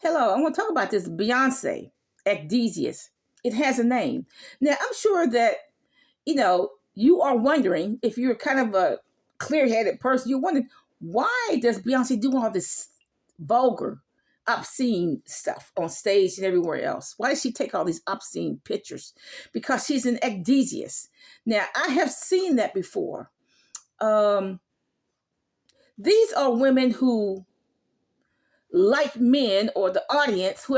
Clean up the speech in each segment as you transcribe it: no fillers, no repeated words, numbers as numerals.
Hello, I want to talk about this Beyonce, Ecdysiast. It has a name. Now, I'm sure that, you are wondering if you're kind of a clear-headed person, you're wondering, why does Beyonce do all this vulgar, obscene stuff on stage and everywhere else? Why does she take all these obscene pictures? Because she's an Ecdysiast. Now, I have seen that before. Um, these are women who like men or the audience, who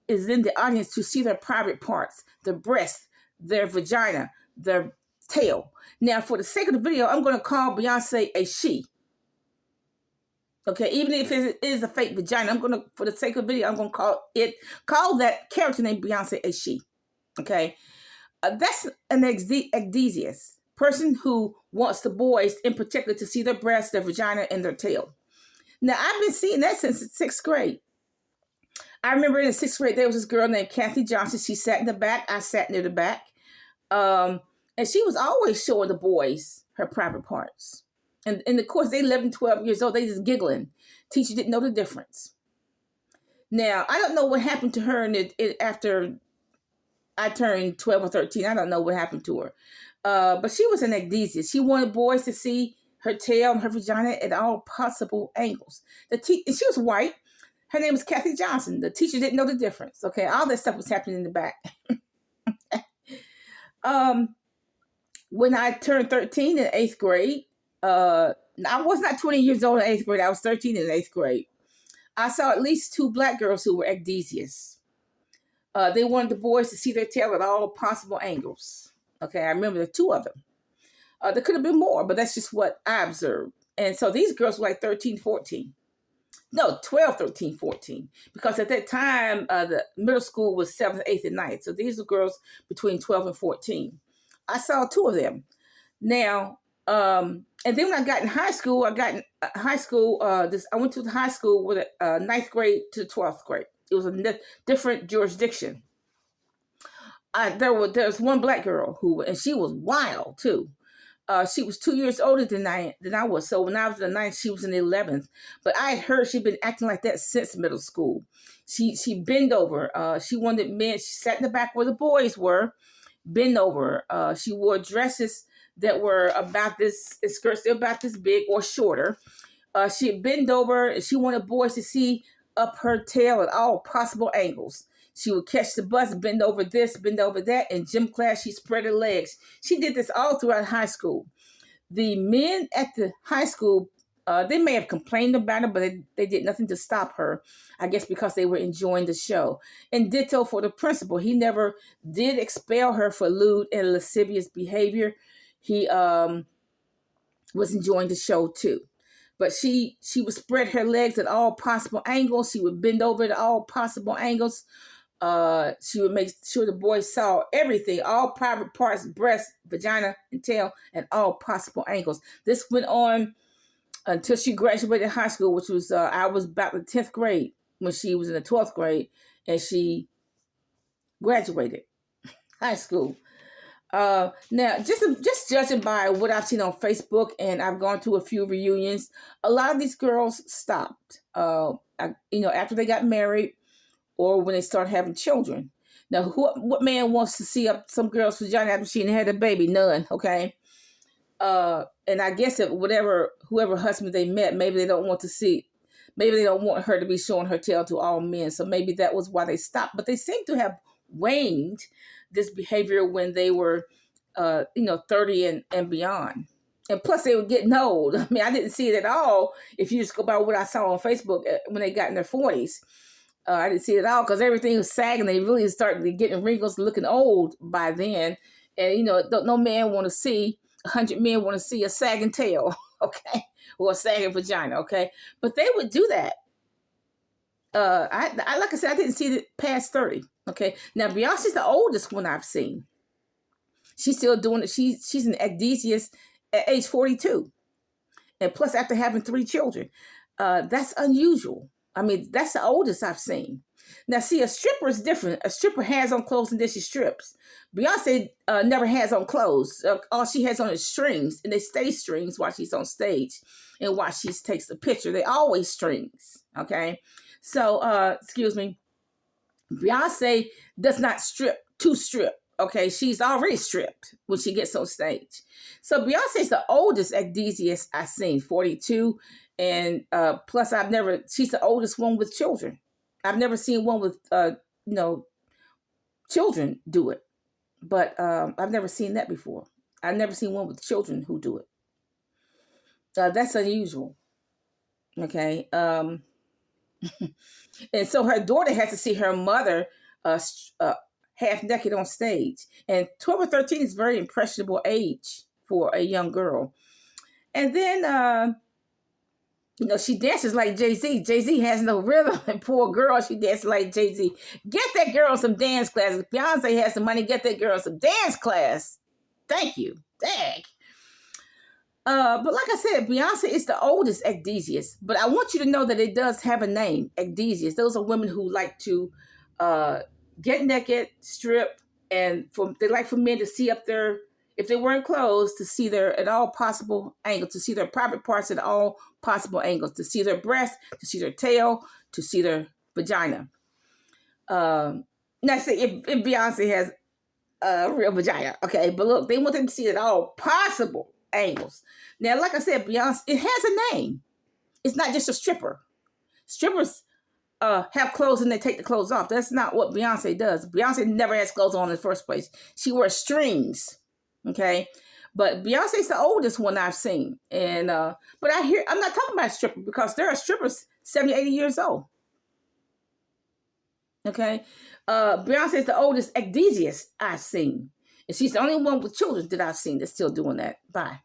is in the audience, to see their private parts, their breast, their vagina, their tail. Now, for the sake of the video, I'm going to call Beyonce a she. Okay, even if it is a fake vagina, for the sake of the video, I'm going to call that character named Beyonce a she. Okay, that's an Ecdysiast, person who wants the boys in particular to see their breast, their vagina, and their tail. Now, I've been seeing that since the 6th grade. I remember in the 6th grade, there was this girl named Kathy Johnson. She sat in the back. I sat near the back. And she was always showing the boys her private parts. And of course, they 11, 12 years old. They just giggling. Teacher didn't know the difference. Now, I don't know what happened to her after I turned 12 or 13. I don't know what happened to her. But she was an Ecdysiast. She wanted boys to see her tail and her vagina at all possible angles. And she was white. Her name was Kathy Johnson. The teacher didn't know the difference. Okay, all that stuff was happening in the back. When I turned 13 in 8th grade, I was not 20 years old in 8th grade. I was 13 in 8th grade. I saw at least 2 black girls who were Ecdysiasts. They wanted the boys to see their tail at all possible angles. Okay, I remember the 2 of them. There could have been more, but that's just what I observed. And so these girls were like 13, 14. No, 12, 13, 14. Because at that time, the middle school was 7th, 8th, and 9th. So these were girls between 12 and 14. I saw 2 of them. Now, and then when I got in high school, I went to the high school with 9th grade to 12th grade. It was a different jurisdiction. There was one black girl and she was wild too. She was 2 years older than I was. So when I was in the 9th, she was in the 11th. But I had heard she'd been acting like that since middle school. She bend over. She wanted men. She sat in the back where the boys were, bend over. She wore dresses that were about this, skirts about this big or shorter. She'd bend over, and she wanted boys to see up her tail at all possible angles. She would catch the bus, bend over this, bend over that. In gym class, she spread her legs. She did this all throughout high school. The men at the high school, they may have complained about it, but they did nothing to stop her, I guess because they were enjoying the show. And ditto for the principal. He never did expel her for lewd and lascivious behavior. He was enjoying the show too. But she would spread her legs at all possible angles. She would bend over at all possible angles. She would make sure the boys saw everything, all private parts, breast, vagina, and tail, at all possible angles. This went on until she graduated high school, which was, I was about the 10th grade when she was in the 12th grade, and she graduated high school. Now, just judging by what I've seen on Facebook, and I've gone to a few reunions, a lot of these girls stopped, after they got married, or when they start having children. Now, what man wants to see up some girl's vagina after she had a baby? None, okay? And I guess whoever husband they met, maybe they don't want her to be showing her tail to all men. So maybe that was why they stopped. But they seem to have waned this behavior when they were, 30 and beyond. And plus, they were getting old. I mean, I didn't see it at all. If you just go by what I saw on Facebook when they got in their 40s. I didn't see it at all because everything was sagging. They really started getting wrinkles, looking old by then. And, no man want to see, 100 men want to see a sagging tail, okay? Or a sagging vagina, okay? But they would do that. Like I said, I didn't see it past 30, okay? Now, Beyonce's the oldest one I've seen. She's still doing it. She's an Ecdysiast at age 42. And plus, after having 3 children. That's unusual. I mean, that's the oldest I've seen. Now, see, a stripper is different. A stripper has on clothes and then she strips. Beyonce never has on clothes. All she has on is strings, and they stay strings while she's on stage and while she takes the picture. They always strings, okay? So, excuse me, Beyonce does not strip to strip. Okay, she's already stripped when she gets on stage. So Beyonce's the oldest Ecdysiast I've seen, 42, and plus she's the oldest one with children. I've never seen one with you know children do it, but I've never seen that before. I've never seen one with children who do it. That's unusual. Okay, and so her daughter had to see her mother half naked on stage. And 12 or 13 is a very impressionable age for a young girl. And then, she dances like Jay-Z. Jay-Z has no rhythm. And poor girl, she dances like Jay-Z. Get that girl some dance classes. Beyonce has some money. Get that girl some dance class. Thank you. Dang. But like I said, Beyonce is the oldest Ecdysiast. But I want you to know that it does have a name, Ecdysiast. Those are women who like to get naked, strip, and they like for men to see up there, if they weren't clothed, to see their at all possible angles, to see their private parts at all possible angles, to see their breast, to see their tail, to see their vagina. Now, say if Beyonce has a real vagina, okay, but look, they want them to see it all possible angles. Now, like I said, Beyonce, it has a name. It's not just a stripper. Strippers have clothes and they take the clothes off. That's not what Beyonce does. Beyonce never has clothes on in the first place. She wears strings, okay? But Beyonce's the oldest one I've seen. And but I'm not talking about a stripper because there are strippers 70, 80 years old. Okay? Beyonce's the oldest Ecdysiast I've seen. And she's the only one with children that I've seen that's still doing that. Bye.